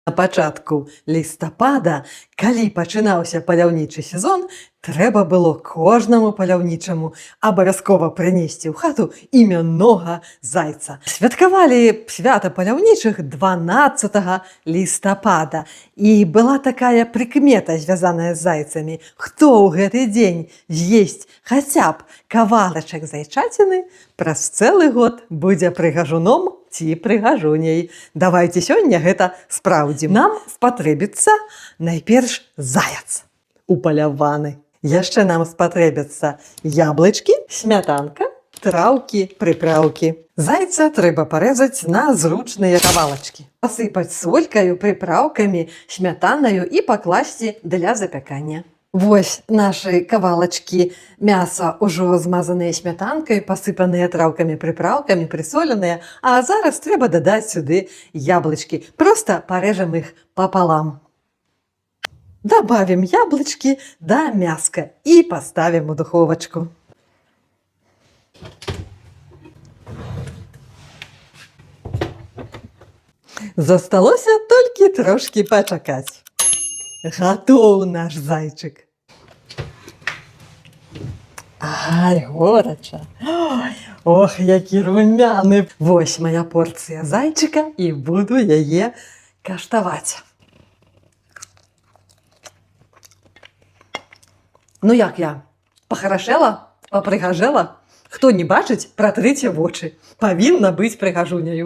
На пачатку лістапада, калі пачынаўся паляўнічы сезон, трэба было кожнаму паляўнічаму абавязкова прынесці ў хату імяннога зайца. Святкавалі свята паляўнічых 12 лістапада. І была такая прыкмета, звязаная з зайцамі. Хто ў гэты дзень з'есць хаця б кавалачак зайчаціны, праз цэлы год будзе прыгажуном ці прыгажуняй. Давайце сёння гэта спраўдзім. Нам спатрэбіцца найперш заяц упаляваны. Яшчэ нам спатрэбяцца яблычкі, смятанка, траўкі, прыпраўкі. Зайца трэба парэзаць на зручныя кавалачкі. Пасыпаць солькаю, прыпраўкамі, смятанаю і пакласці для запякання. Вось нашы кавалачкі мяса ўжо змазаныя смятанкай, пасыпаныя траўкамі, прыпраўкамі, прысоленыя, а зараз трэба дадаць сюды яблычкі. Проста парэжам іх папалам. Добавім яблычкі да мяска і паставім у духовачку. Засталося толькі трошкі пачакаць. Гатоў наш зайчык. Ай, горача. Ох, які румяны. Вось моя порцыя зайчыка і буду яе каштаваць. Ну як я? Пахарашэла? Папрыгажэла? Хто не бачыць, пратрыце вочы. Павінна быць прыгажуняю.